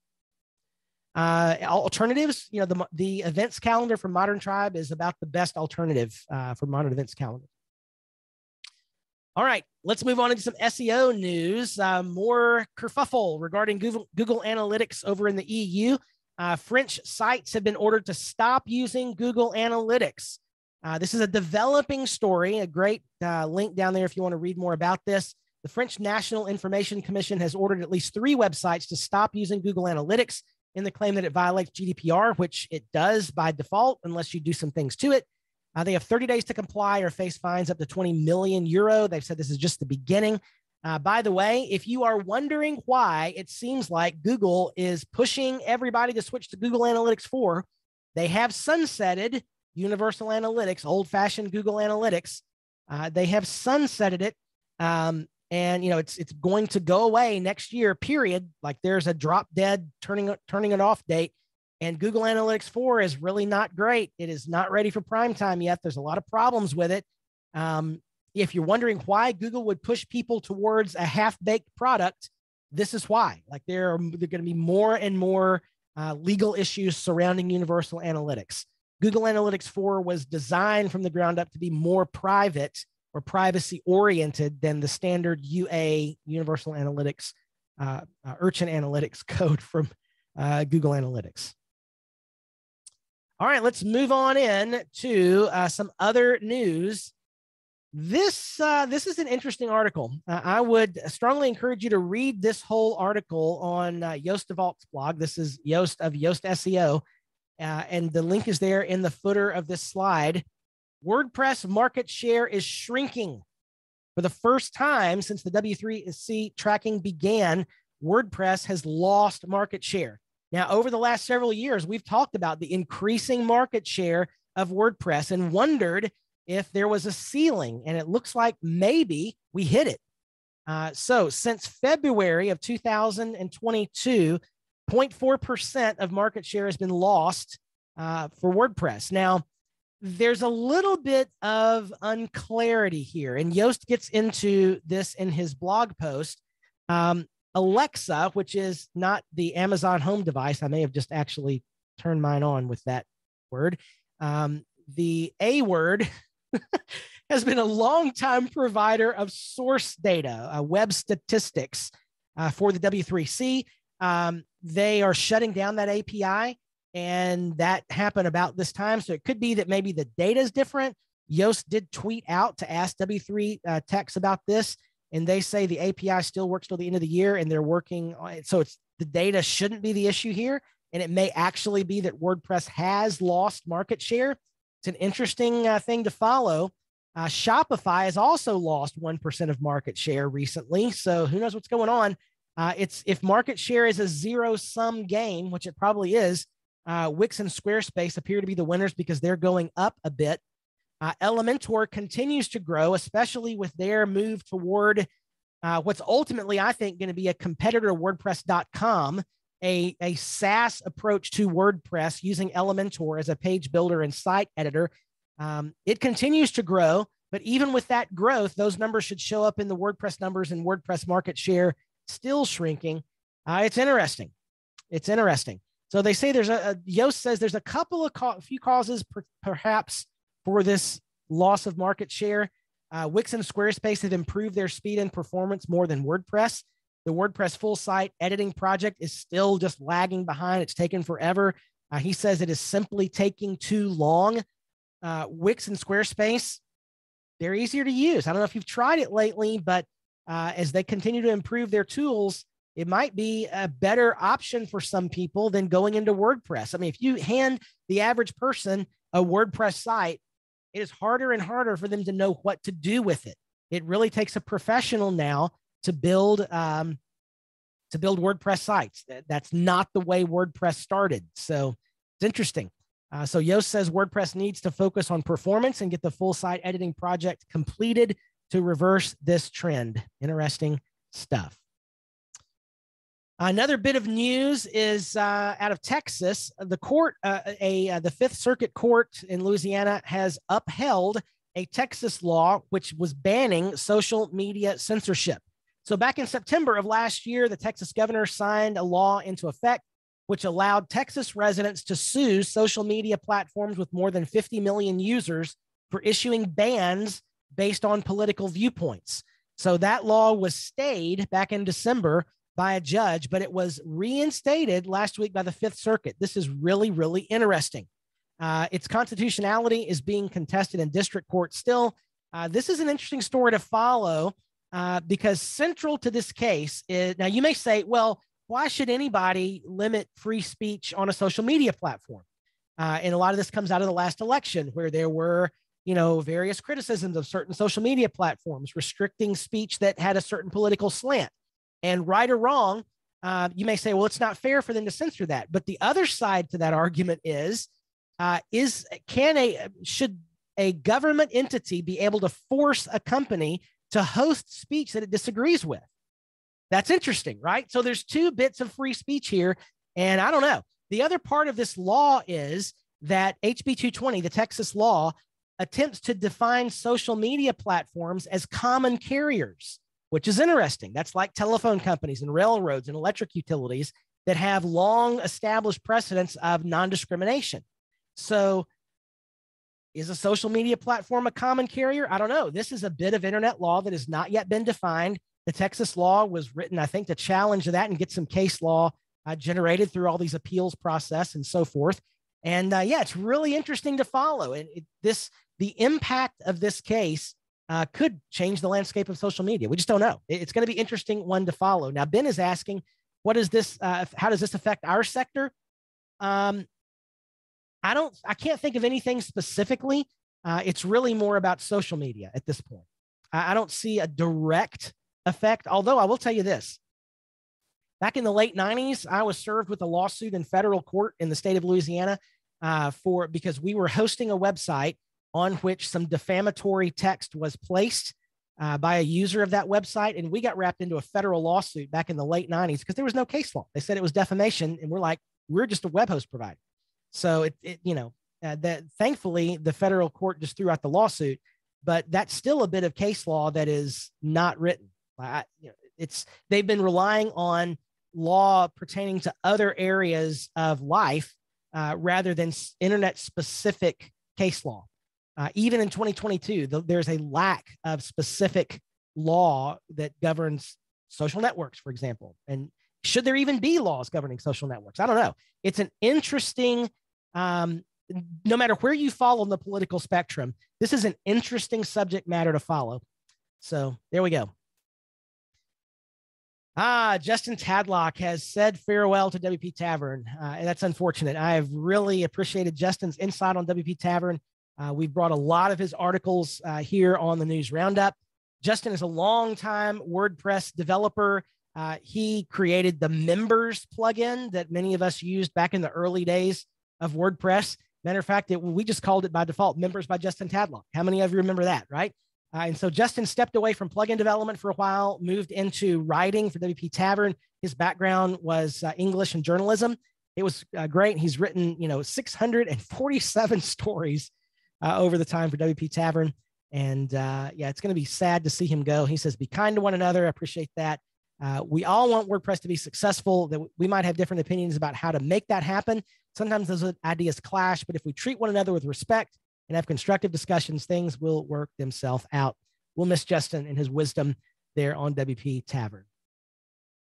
Alternatives, you know, the events calendar from Modern Tribe is about the best alternative for Modern Events Calendar. All right, let's move on into some SEO news. More kerfuffle regarding Google Analytics over in the EU. French sites have been ordered to stop using Google Analytics. This is a developing story, a great link down there if you want to read more about this. The French National Information Commission has ordered at least 3 websites to stop using Google Analytics in the claim that it violates GDPR, which it does by default unless you do some things to it. They have 30 days to comply or face fines up to 20 million euro. They've said this is just the beginning. By the way, if you are wondering why it seems like Google is pushing everybody to switch to Google Analytics 4, they have sunsetted Universal Analytics, old-fashioned Google Analytics. They have sunsetted it, and you know it's going to go away next year. Period. Like, there's a drop dead turning it off date. And Google Analytics 4 is really not great. It is not ready for prime time yet. There's a lot of problems with it. If you're wondering why Google would push people towards a half-baked product, this is why. Like, there are going to be more and more legal issues surrounding Universal Analytics. Google Analytics 4 was designed from the ground up to be more private or privacy oriented than the standard UA, Universal Analytics, Urchin Analytics code from Google Analytics. All right, let's move on in to some other news. This is an interesting article. I would strongly encourage you to read this whole article on Joost de Valk's blog. This is Joost of Joost SEO, and the link is there in the footer of this slide. WordPress market share is shrinking. For the first time since the W3C tracking began, WordPress has lost market share. Now, over the last several years, we've talked about the increasing market share of WordPress and wondered if there was a ceiling, and it looks like maybe we hit it. So since February of 2022, 0.4% of market share has been lost for WordPress. Now, there's a little bit of unclarity here, and Joost gets into this in his blog post. Alexa, which is not the Amazon home device, I may have just actually turned mine on with that word. The A word has been a longtime provider of source data, web statistics for the W3C. They are shutting down that API, and that happened about this time. So it could be that maybe the data is different. Joost did tweet out to ask W3 Techs about this, and they say the API still works till the end of the year, and they're working on it. So it's the data shouldn't be the issue here, and it may actually be that WordPress has lost market share. It's an interesting thing to follow. Shopify has also lost 1% of market share recently, so who knows what's going on. If market share is a zero-sum game, which it probably is, Wix and Squarespace appear to be the winners because they're going up a bit. Elementor continues to grow, especially with their move toward what's ultimately, I think, going to be a competitor to WordPress.com, a SaaS approach to WordPress using Elementor as a page builder and site editor. It continues to grow, but even with that growth, those numbers should show up in the WordPress numbers, and WordPress market share still shrinking. It's interesting. It's interesting. So they say Joost says there's a few causes perhaps for this loss of market share. Wix and Squarespace have improved their speed and performance more than WordPress. The WordPress full site editing project is still just lagging behind. It's taken forever. He says it is simply taking too long. Wix and Squarespace, they're easier to use. I don't know if you've tried it lately, but as they continue to improve their tools, it might be a better option for some people than going into WordPress. I mean, if you hand the average person a WordPress site, it is harder and harder for them to know what to do with it. It really takes a professional now to build WordPress sites. That's not the way WordPress started. So it's interesting. So Joost says WordPress needs to focus on performance and get the full site editing project completed to reverse this trend. Interesting stuff. Another bit of news is out of Texas. The Fifth Circuit Court in Louisiana has upheld a Texas law which was banning social media censorship. So back in September of last year, the Texas governor signed a law into effect which allowed Texas residents to sue social media platforms with more than 50 million users for issuing bans based on political viewpoints. So that law was stayed back in December by a judge, but it was reinstated last week by the Fifth Circuit. This is really, really interesting. Its constitutionality is being contested in district court still. This is an interesting story to follow because central to this case is, now you may say, well, why should anybody limit free speech on a social media platform? And a lot of this comes out of the last election where there were, various criticisms of certain social media platforms restricting speech that had a certain political slant. And right or wrong, you may say, well, it's not fair for them to censor that. But the other side to that argument is should a government entity be able to force a company to host speech that it disagrees with? That's interesting, right? So there's two bits of free speech here. And I don't know. The other part of this law is that HB 220, the Texas law, attempts to define social media platforms as common carriers, which is interesting. That's like telephone companies and railroads and electric utilities that have long established precedents of non-discrimination. So Is a social media platform a common carrier? I don't know. This is a bit of internet law that has not yet been defined. The Texas law was written, I think, to challenge that and get some case law generated through all these appeals process and so forth. And yeah, it's really interesting to follow. And the impact of this case could change the landscape of social media. We just don't know. It's going to be interesting one to follow. Now, Ben is asking, what is this? How does this affect our sector? I can't think of anything specifically. It's really more about social media at this point. I don't see a direct effect, although I will tell you this. Back in the late 90s, I was served with a lawsuit in federal court in the state of Louisiana because we were hosting a website on which some defamatory text was placed by a user of that website. And we got wrapped into a federal lawsuit back in the late 90s because there was no case law. They said it was defamation. And we're like, we're just a web host provider. So that thankfully the federal court just threw out the lawsuit, but that's still a bit of case law that is not written. They've been relying on law pertaining to other areas of life rather than internet specific case law. Even in 2022, there's a lack of specific law that governs social networks, for example. And should there even be laws governing social networks? I don't know. It's an interesting, no matter where you fall on the political spectrum, this is an interesting subject matter to follow. So there we go. Justin Tadlock has said farewell to WP Tavern. And that's unfortunate. I have really appreciated Justin's insight on WP Tavern. We've brought a lot of his articles here on the News Roundup. Justin is a longtime WordPress developer. He created the Members plugin that many of us used back in the early days of WordPress. Matter of fact, we just called it by default Members by Justin Tadlock. How many of you remember that, right? And so Justin stepped away from plugin development for a while, moved into writing for WP Tavern. His background was English and journalism. It was great. He's written, 647 stories over the time for WP Tavern. And yeah, it's going to be sad to see him go. He says, be kind to one another. I appreciate that. We all want WordPress to be successful. That we might have different opinions about how to make that happen. Sometimes those ideas clash, but if we treat one another with respect and have constructive discussions, things will work themselves out. We'll miss Justin and his wisdom there on WP Tavern.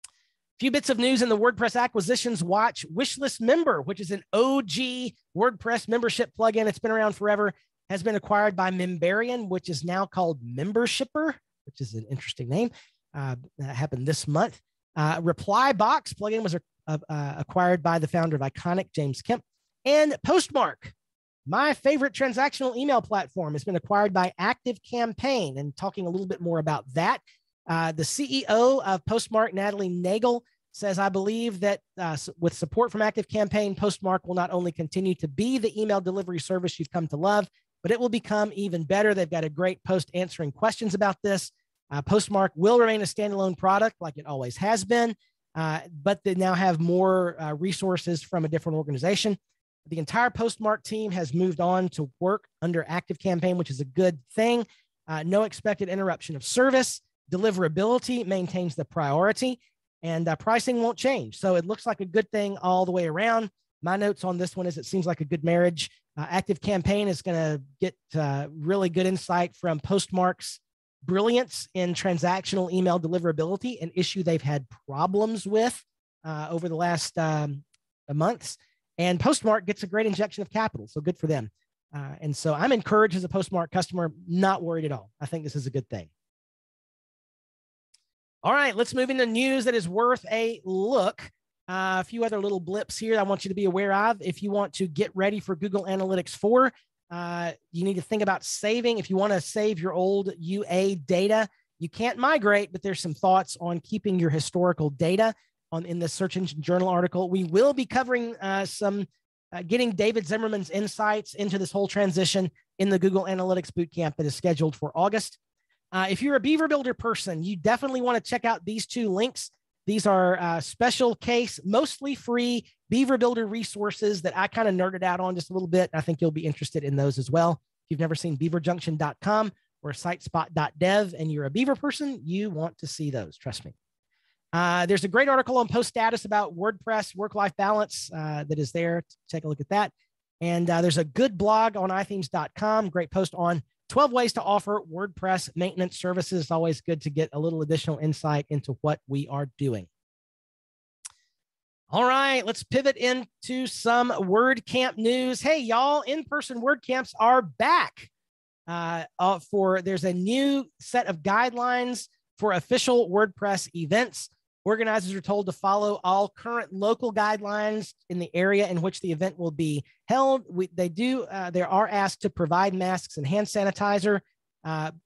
A few bits of news in the WordPress acquisitions watch. Wishlist Member, which is an OG WordPress membership plugin. It's been around forever, has been acquired by Memberian, which is now called Membershipper, which is an interesting name. That happened this month. Reply Box plugin was acquired by the founder of Iconic, James Kemp. And Postmark, my favorite transactional email platform, has been acquired by ActiveCampaign. And talking a little bit more about that, the CEO of Postmark, Natalie Nagel, says, I believe that with support from ActiveCampaign, Postmark will not only continue to be the email delivery service you've come to love, but it will become even better. They've got a great post answering questions about this. Postmark will remain a standalone product like it always has been, but they now have more resources from a different organization. The entire Postmark team has moved on to work under ActiveCampaign, which is a good thing. No expected interruption of service. Deliverability maintains the priority, and pricing won't change. So it looks like a good thing all the way around. My notes on this one is it seems like a good marriage. ActiveCampaign is going to get really good insight from Postmark's brilliance in transactional email deliverability, an issue they've had problems with over the last months. And Postmark gets a great injection of capital, so good for them. And so I'm encouraged as a Postmark customer, not worried at all. I think this is a good thing. All right, let's move into news that is worth a look. A few other little blips here I want you to be aware of. If you want to get ready for Google Analytics 4, you need to think about saving. If you want to save your old UA data, you can't migrate, but there's some thoughts on keeping your historical data in the Search Engine Journal article. We will be covering getting David Zimmerman's insights into this whole transition in the Google Analytics Bootcamp that is scheduled for August. If you're a Beaver Builder person, you definitely want to check out these two links. These are special case, mostly free Beaver Builder resources that I kind of nerded out on just a little bit. I think you'll be interested in those as well. If you've never seen beaverjunction.com or sitespot.dev and you're a Beaver person, you want to see those, trust me. There's a great article on Post Status about WordPress work-life balance that is there. Take a look at that. And there's a good blog on iThemes.com, great post on 12 ways to offer WordPress maintenance services. It's always good to get a little additional insight into what we are doing. All right, let's pivot into some WordCamp news. Hey, y'all, in-person WordCamps are back. There's a new set of guidelines for official WordPress events. Organizers are told to follow all current local guidelines in the area in which the event will be held. They are asked to provide masks and hand sanitizer,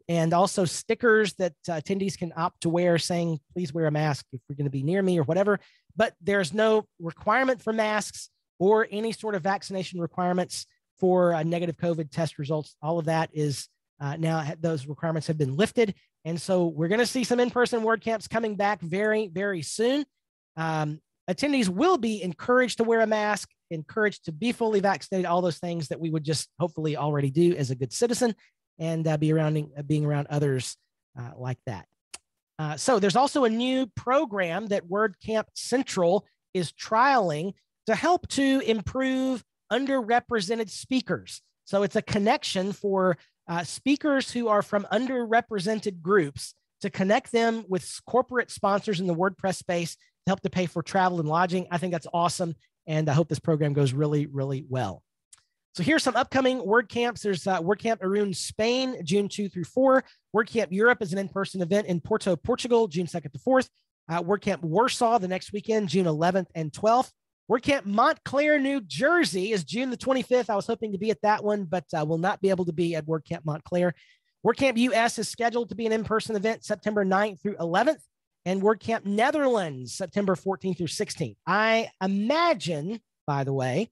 and also stickers that attendees can opt to wear saying, please wear a mask if you're going to be near me or whatever. But there's no requirement for masks or any sort of vaccination requirements for negative COVID test results. All of that is now those requirements have been lifted. And so we're going to see some in-person WordCamps coming back very, very soon. Attendees will be encouraged to wear a mask, encouraged to be fully vaccinated, all those things that we would just hopefully already do as a good citizen, and being around others like that. So there's also a new program that WordCamp Central is trialing to help to improve underrepresented speakers. So it's a connection for speakers who are from underrepresented groups to connect them with corporate sponsors in the WordPress space to help to pay for travel and lodging. I think that's awesome, and I hope this program goes really, really well. So here's some upcoming WordCamps. There's WordCamp Irún, Spain, June 2 through 4. WordCamp Europe is an in-person event in Porto, Portugal, June 2nd to 4th. WordCamp Warsaw the next weekend, June 11th and 12th. WordCamp Montclair, New Jersey is June the 25th. I was hoping to be at that one, but will not be able to be at WordCamp Montclair. WordCamp US is scheduled to be an in-person event September 9th through 11th, and WordCamp Netherlands, September 14th through 16th. I imagine, by the way,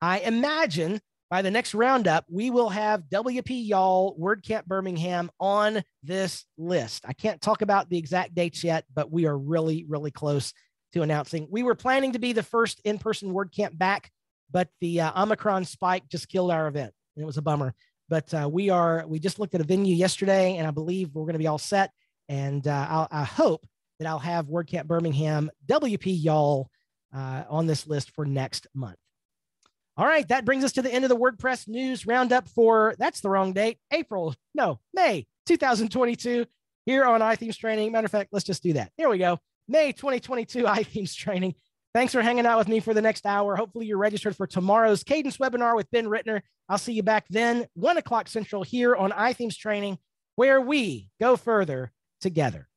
by the next roundup, we will have WP Y'all WordCamp Birmingham on this list. I can't talk about the exact dates yet, but we are really, really close to announcing. We were planning to be the first in-person WordCamp back, but the Omicron spike just killed our event, and it was a bummer. But we just looked at a venue yesterday, and I believe we're going to be all set. And I hope that I'll have WordCamp Birmingham WP Y'all on this list for next month. All right, that brings us to the end of the WordPress news roundup for, that's the wrong date, May 2022 here on iThemes Training. Matter of fact, let's just do that. Here we go. May 2022 iThemes Training. Thanks for hanging out with me for the next hour. Hopefully you're registered for tomorrow's Kadence webinar with Ben Rittner. I'll see you back then, 1 o'clock Central here on iThemes Training, where we go further together.